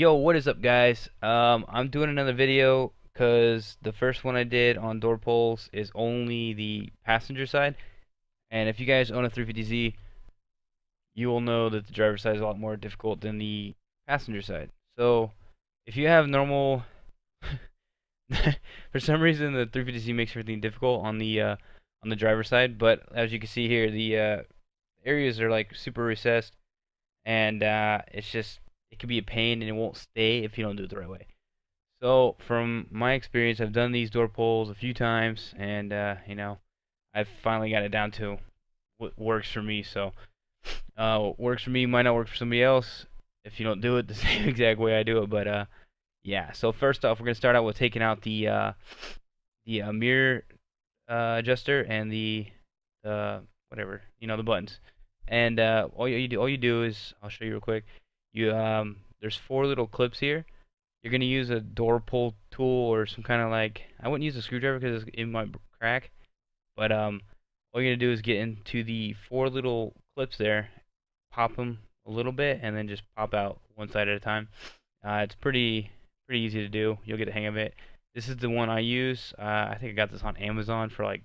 Yo, what is up, guys? I'm doing another video because the first one I did on door pulls is only the passenger side, and if you guys own a 350Z, you will know that the driver's side is a lot more difficult than the passenger side. So, if you have normal, for some reason the 350Z makes everything difficult on the driver's side, but as you can see here, the areas are like super recessed, and it's just it can be a pain and it won't stay if you don't do it the right way. So from my experience, I've done these door pulls a few times, and I've finally got it down to what works for me. So what works for me might not work for somebody else if you don't do it the same exact way I do it. But yeah. So first off, we're gonna start out with taking out the mirror adjuster and the whatever, the buttons. And all you do is, I'll show you real quick. There's four little clips here. You're gonna use a door pull tool or some kind of, like, I wouldn't use a screwdriver because it might crack. But all you're gonna do is get into the four little clips there, pop them a little bit, and then just pop out one side at a time. It's pretty easy to do. You'll get the hang of it. This is the one I use. I think I got this on Amazon for like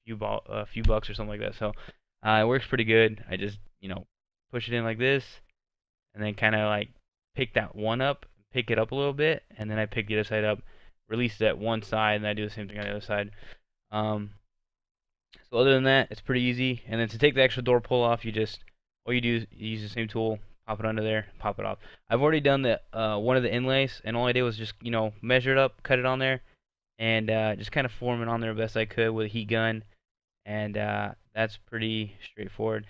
a few bucks or something like that. So it works pretty good. I just push it in like this, and then kind of like pick that one up, pick it up a little bit, and then I pick the other side up, release that one side, and I do the same thing on the other side. So other than that, it's pretty easy. And then to take the extra door pull off, all you do is you use the same tool, pop it under there, pop it off. I've already done the one of the inlays, and all I did was just measure it up, cut it on there, and just kind of form it on there best I could with a heat gun, and that's pretty straightforward.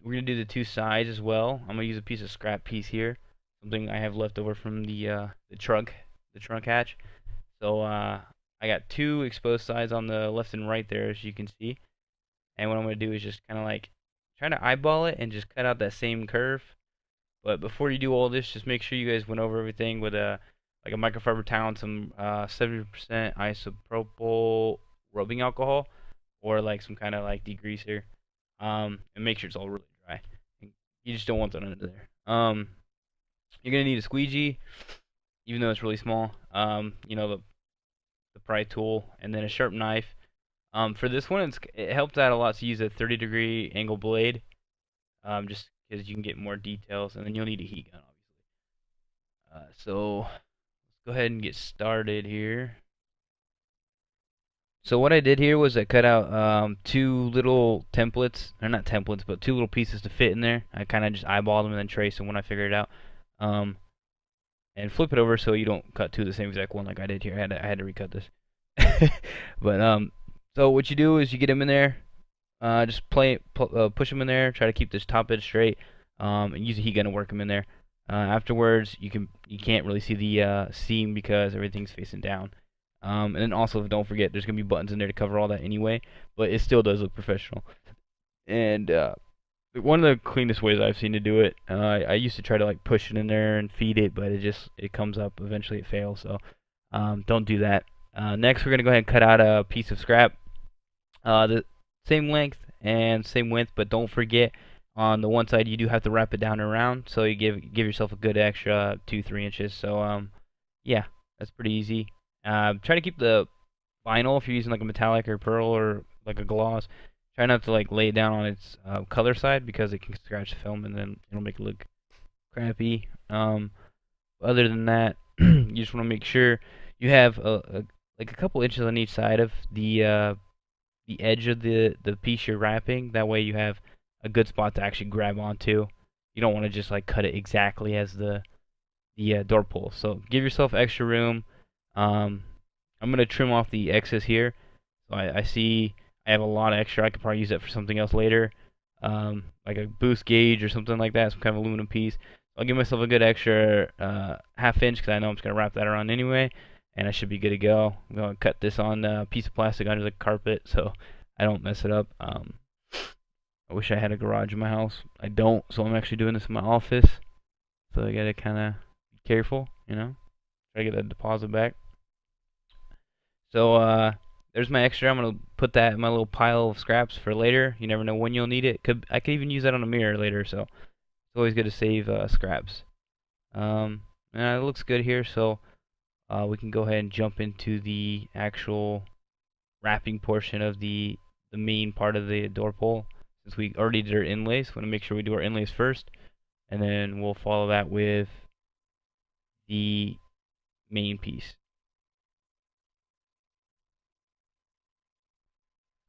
We're gonna do the two sides as well. I'm gonna use a piece of scrap piece here, something I have left over from the trunk hatch. So I got two exposed sides on the left and right there, as you can see. And what I'm gonna do is just kind of like try to eyeball it and just cut out that same curve. But before you do all this, just make sure you guys went over everything with a microfiber towel and some 70% isopropyl rubbing alcohol, or like some kind of like degreaser. And make sure it's all really dry. You just don't want that under there. You're gonna need a squeegee, even though it's really small. The pry tool, and then a sharp knife. For this one, it helps out a lot to use a 30-degree angle blade, just because you can get more details, and then you'll need a heat gun, obviously. So let's go ahead and get started here. So what I did here was I cut out two little templates, or not templates, but two little pieces to fit in there. I kind of just eyeballed them and then traced them when I figured it out. And flip it over so you don't cut two of the same exact one like I did here. I had to recut this. But so what you do is you get them in there, just push them in there, try to keep this top edge straight, and use a heat gun to work them in there. Afterwards, you can't really see the seam because everything's facing down. And then also, don't forget, there's gonna be buttons in there to cover all that anyway, but it still does look professional. And one of the cleanest ways I've seen to do it, I used to try to like push it in there and feed it, but it comes up. Eventually, it fails. So don't do that. Next, we're gonna go ahead and cut out a piece of scrap, the same length and same width, but don't forget, on the one side you do have to wrap it down and around, so you give yourself a good extra 2-3 inches. So yeah, that's pretty easy. Try to keep the vinyl, if you're using like a metallic or pearl or like a gloss. Try not to like lay it down on its color side, because it can scratch the film and then it'll make it look crappy. Other than that, you just want to make sure you have like a couple inches on each side of the edge of the piece you're wrapping. That way you have a good spot to actually grab onto. You don't want to just like cut it exactly as the door pull. So give yourself extra room. I'm gonna trim off the excess here. So I see I have a lot of extra. I could probably use that for something else later, like a boost gauge or something like that, some kind of aluminum piece. I'll give myself a good extra half inch, because I know I'm just gonna wrap that around anyway, and I should be good to go. I'm gonna cut this on a piece of plastic under the carpet so I don't mess it up. I wish I had a garage in my house. I don't, so I'm actually doing this in my office. So I gotta kind of be careful, try to get that deposit back. So there's my extra. I'm gonna put that in my little pile of scraps for later. You never know when you'll need it. I could even use that on a mirror later, so it's always good to save scraps. It looks good here, so we can go ahead and jump into the actual wrapping portion of the main part of the door pull. Since we already did our inlays, we want to make sure we do our inlays first, and then we'll follow that with the main piece.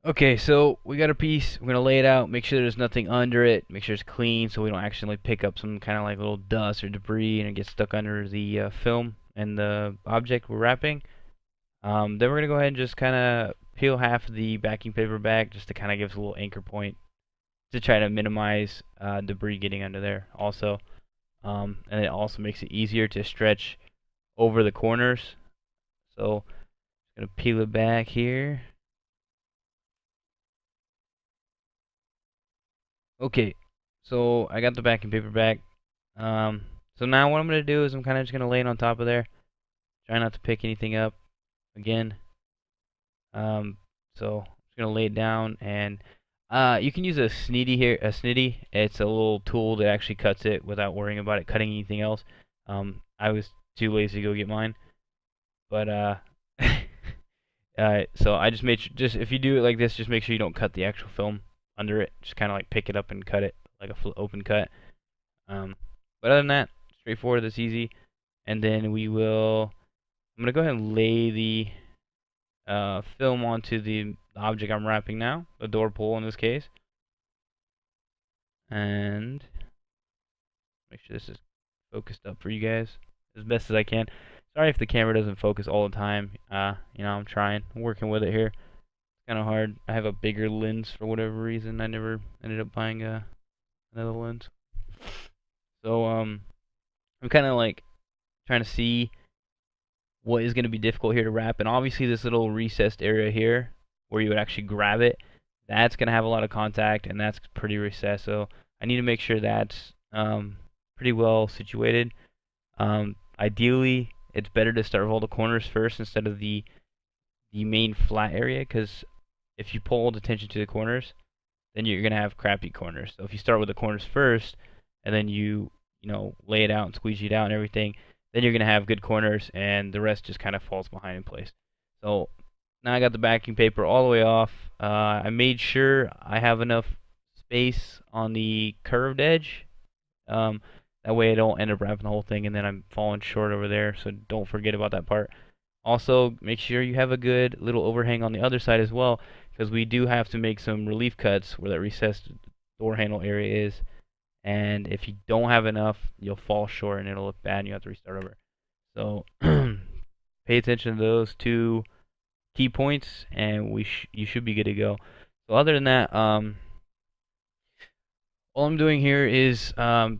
Okay, so we got a piece. We're gonna lay it out, make sure there's nothing under it, make sure it's clean, so we don't accidentally pick up some kind of like little dust or debris and it gets stuck under the film and the object we're wrapping. Then we're gonna go ahead and just kind of peel half of the backing paper back, just to kind of give us a little anchor point to try to minimize debris getting under there. Also, and it also makes it easier to stretch over the corners. So, I'm gonna peel it back here. Okay, so I got the backing paper back. So now what I'm gonna do is I'm kind of just gonna lay it on top of there. Try not to pick anything up again. Um, so I'm just gonna lay it down, and you can use a snitty here. A snitty. It's a little tool that actually cuts it without worrying about it cutting anything else. I was too lazy to go get mine, but so I just made just if you do it like this, just make sure you don't cut the actual film under it. Just kind of like pick it up and cut it like a open cut. Um, but other than that, straightforward. That's easy. And then we will. I'm gonna go ahead and lay the film onto the object I'm wrapping now, the door pull in this case, and make sure this is focused up for you guys as best as I can. Sorry if the camera doesn't focus all the time. I'm trying, I'm working with it here. It's kind of hard. I have a bigger lens for whatever reason. I never ended up buying another lens. So I'm kind of like trying to see what is going to be difficult here to wrap, and obviously this little recessed area here where you would actually grab it, that's going to have a lot of contact, and that's pretty recessed, so I need to make sure that's pretty well situated. Ideally it's better to start with all the corners first instead of the main flat area, because if you pull the attention to the corners, then you're going to have crappy corners. So if you start with the corners first and then you lay it out and squeeze it out and everything, then you're going to have good corners, and the rest just kind of falls behind in place. So now I got the backing paper all the way off. I made sure I have enough space on the curved edge. That way I don't end up wrapping the whole thing and then I'm falling short over there, so don't forget about that part. Also, make sure you have a good little overhang on the other side as well, because we do have to make some relief cuts where that recessed door handle area is. And if you don't have enough, you'll fall short and it'll look bad and you have to restart over. So pay attention to those two key points and you should be good to go. So other than that, all I'm doing here is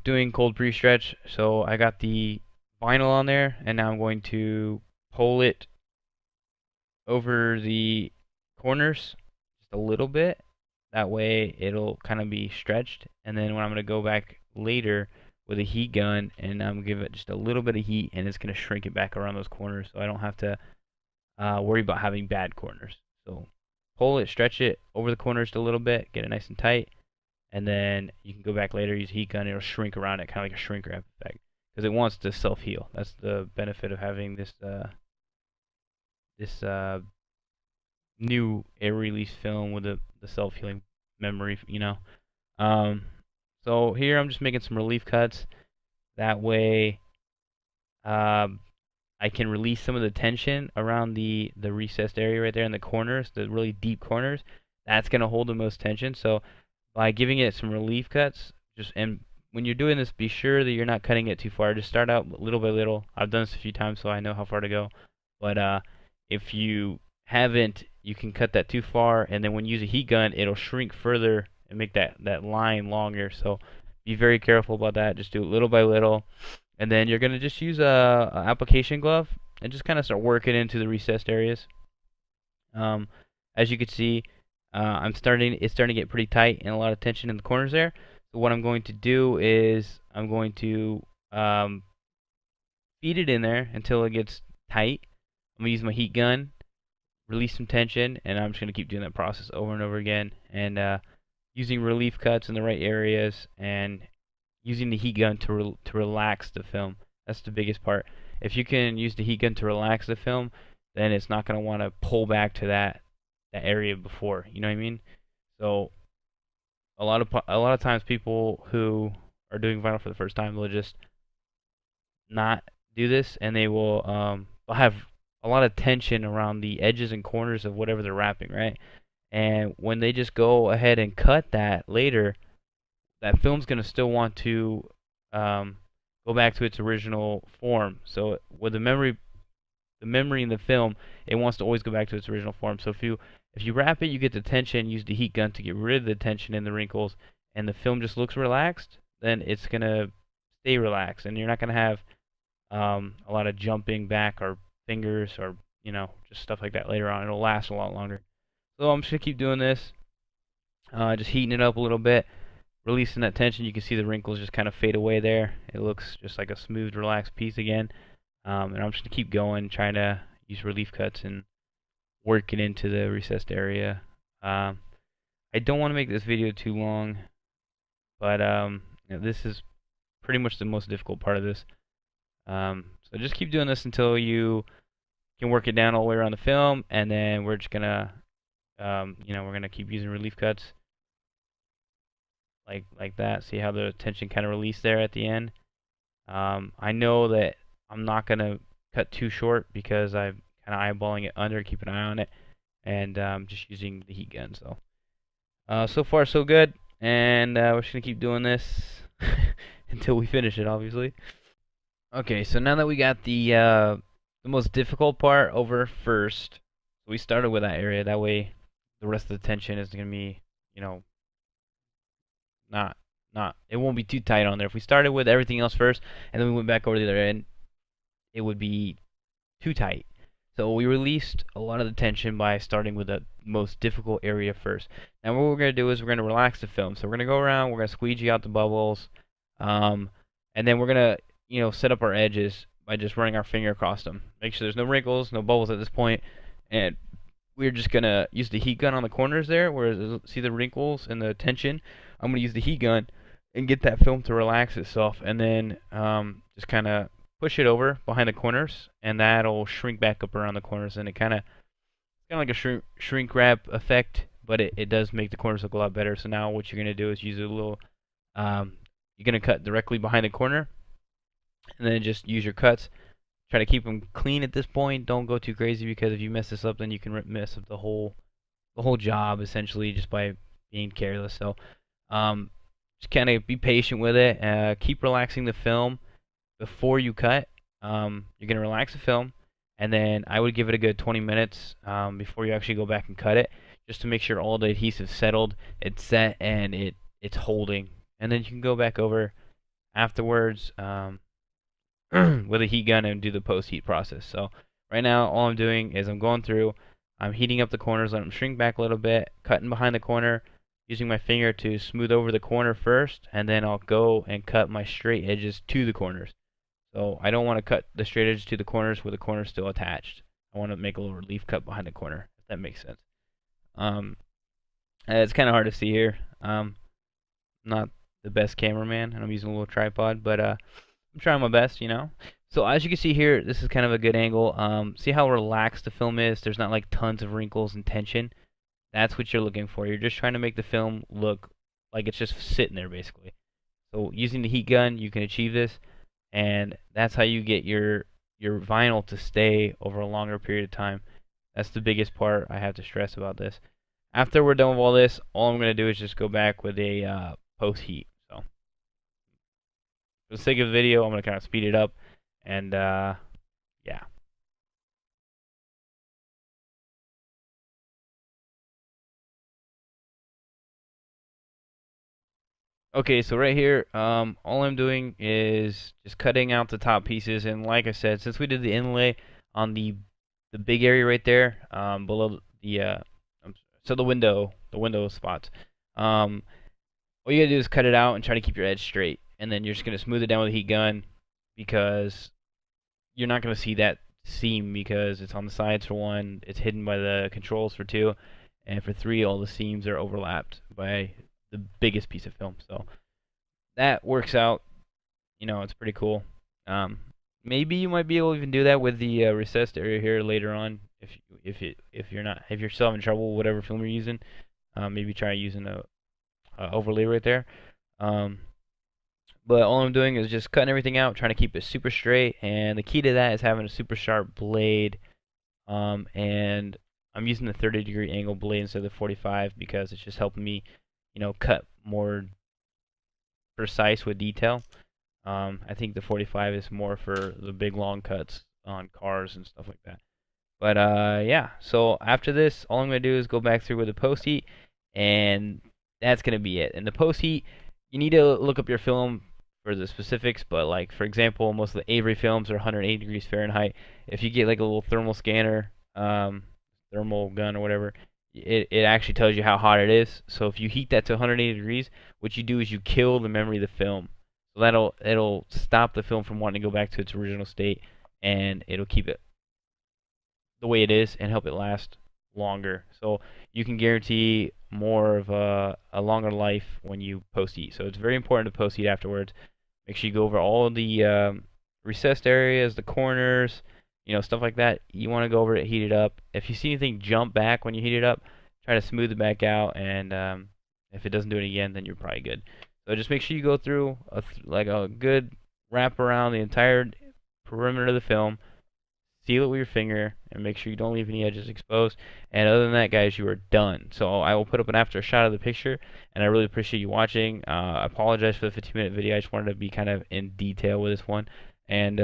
doing cold pre-stretch. So I got the vinyl on there, and now I'm going to pull it over the corners just a little bit. That way it'll kind of be stretched, and then when I'm going to go back later with a heat gun and I'm going to give it just a little bit of heat, and it's going to shrink it back around those corners, so I don't have to worry about having bad corners. So pull it, stretch it over the corners a little bit, get it nice and tight, and then you can go back later, use a heat gun, it'll shrink around it, kind of like a shrink wrap effect, because it wants to self-heal. That's the benefit of having this new air release film with the self-healing memory. So here I'm just making some relief cuts. That way, I can release some of the tension around the recessed area right there in the corners, the really deep corners. That's gonna hold the most tension. So by giving it some relief cuts, and when you're doing this, be sure that you're not cutting it too far. Just start out little by little. I've done this a few times, so I know how far to go. But if you haven't, you can cut that too far, and then when you use a heat gun, it'll shrink further and make that line longer. So be very careful about that. Just do it little by little, and then you're gonna just use a application glove and just kind of start working into the recessed areas. As you can see, it's starting to get pretty tight and a lot of tension in the corners there. So what I'm going to do is I'm going to feed it in there until it gets tight. I'm gonna use my heat gun, release some tension, and I'm just gonna keep doing that process over and over again, and using relief cuts in the right areas and using the heat gun to relax the film. That's the biggest part. If you can use the heat gun to relax the film, then it's not going to want to pull back to that area before. You know what I mean? So a lot of times people who are doing vinyl for the first time will just not do this, and they'll have a lot of tension around the edges and corners of whatever they're wrapping, right? And when they just go ahead and cut that later, that film's gonna still want to um, go back to its original form. So with the memory in the film, it wants to always go back to its original form. So if you wrap it, you get the tension. Use the heat gun to get rid of the tension and the wrinkles, and the film just looks relaxed. Then it's gonna stay relaxed, and you're not gonna have a lot of jumping back or fingers or just stuff like that later on. It'll last a lot longer. So I'm just gonna keep doing this, just heating it up a little bit, releasing that tension. You can see the wrinkles just kind of fade away there. It looks just like a smooth, relaxed piece again. And I'm just gonna keep going, trying to use relief cuts and work it into the recessed area. I don't want to make this video too long, but this is pretty much the most difficult part of this. So just keep doing this until you can work it down all the way around the film, and then we're just gonna, we're gonna keep using relief cuts like that. See how the tension kind of released there at the end. I know that I'm not gonna cut too short because I'm kind of eyeballing it under, keep an eye on it, and just using the heat gun. So far so good, and we're just gonna keep doing this until we finish it, obviously. Okay, so now that we got the most difficult part over first, we started with that area. That way, the rest of the tension is gonna be, not it won't be too tight on there. If we started with everything else first and then we went back over to the other end, it would be too tight. So we released a lot of the tension by starting with the most difficult area first. Now what we're gonna do is we're gonna relax the film. So we're gonna go around, we're gonna squeegee out the bubbles, and then we're gonna set up our edges by just running our finger across them. Make sure there's no wrinkles, no bubbles at this point, and we're just gonna use the heat gun on the corners there, where see the wrinkles and the tension. I'm gonna use the heat gun and get that film to relax itself, and then just kind of push it over behind the corners, and that'll shrink back up around the corners, and it's kind of like a shrink wrap effect, but it does make the corners look a lot better. So now what you're gonna do is use a little, you're gonna cut directly behind the corner, and then just use your cuts. Try to keep them clean at this point. Don't go too crazy, because if you mess this up, then you can mess up the whole job essentially just by being careless. So just kind of be patient with it. Keep relaxing the film before you cut. You're gonna relax the film, and then I would give it a good 20 minutes before you actually go back and cut it, just to make sure all the adhesive settled, it's set, and it's holding. And then you can go back over afterwards with a heat gun and do the post heat process. So right now all I'm doing is I'm going through, I'm heating up the corners, letting them shrink back a little bit, cutting behind the corner, using my finger to smooth over the corner first, and then I'll go and cut my straight edges to the corners. So I don't want to cut the straight edges to the corners with the corners still attached. I want to make a little relief cut behind the corner, if that makes sense. It's kind of hard to see here. I'm not the best cameraman, and I'm using a little tripod, but I'm trying my best, So as you can see here, this is kind of a good angle. See how relaxed the film is? There's not like tons of wrinkles and tension. That's what you're looking for. You're just trying to make the film look like it's just sitting there, basically. So using the heat gun, you can achieve this, and that's how you get your vinyl to stay over a longer period of time. That's the biggest part I have to stress about this. After we're done with all this, all I'm going to do is just go back with a post heat. So for the sake of the video, I'm going to kind of speed it up, and yeah. Okay, so right here, all I'm doing is just cutting out the top pieces, and like I said, since we did the inlay on the big area right there, below the so the window spots, all you gotta do is cut it out and try to keep your edge straight, and then you're just gonna smooth it down with a heat gun, because you're not gonna see that seam because it's on the sides for one, it's hidden by the controls for two, and for three, all the seams are overlapped by the biggest piece of film. So that works out. It's pretty cool. maybe you might be able to even do that with the recessed area here later on. If you're still having trouble with whatever film you're using, maybe try using a overlay right there. Um, but all I'm doing is just cutting everything out, trying to keep it super straight. And the key to that is having a super sharp blade. And I'm using the 30-degree angle blade instead of the 45 because it's just helping me, cut more precise with detail. I think the 45 is more for the big long cuts on cars and stuff like that. But yeah. So after this, all I'm gonna do is go back through with the post heat, and that's gonna be it. And the post heat, you need to look up your film for the specifics. But like for example, most of the Avery films are 180 degrees Fahrenheit. If you get like a little thermal scanner, thermal gun or whatever, it actually tells you how hot it is. So if you heat that to 180 degrees, what you do is you kill the memory of the film. So it'll stop the film from wanting to go back to its original state, and it'll keep it the way it is and help it last longer. So you can guarantee more of a longer life when you post heat. So it's very important to post heat afterwards. Make sure you go over all the recessed areas, the corners, stuff like that. You want to go over it, heat it up. If you see anything jump back when you heat it up, try to smooth it back out. And if it doesn't do it again, then you're probably good. So just make sure you go through like a good wrap around the entire perimeter of the film. Seal it with your finger and make sure you don't leave any edges exposed. And other than that, guys, you are done. So I will put up an after shot of the picture, and I really appreciate you watching. I apologize for the 15-minute video. I just wanted to be kind of in detail with this one. And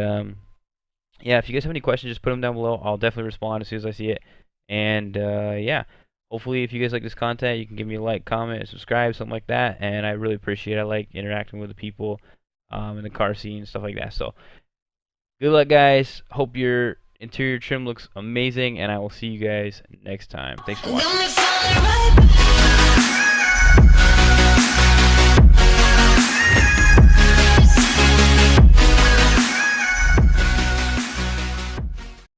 yeah, if you guys have any questions, just put them down below. I'll definitely respond as soon as I see it. And yeah, hopefully if you guys like this content, you can give me a like, comment, subscribe, something like that. And I really appreciate it. I like interacting with the people in the car scene and stuff like that. So good luck, guys. Hope your interior trim looks amazing, and I will see you guys next time. Thanks for watching.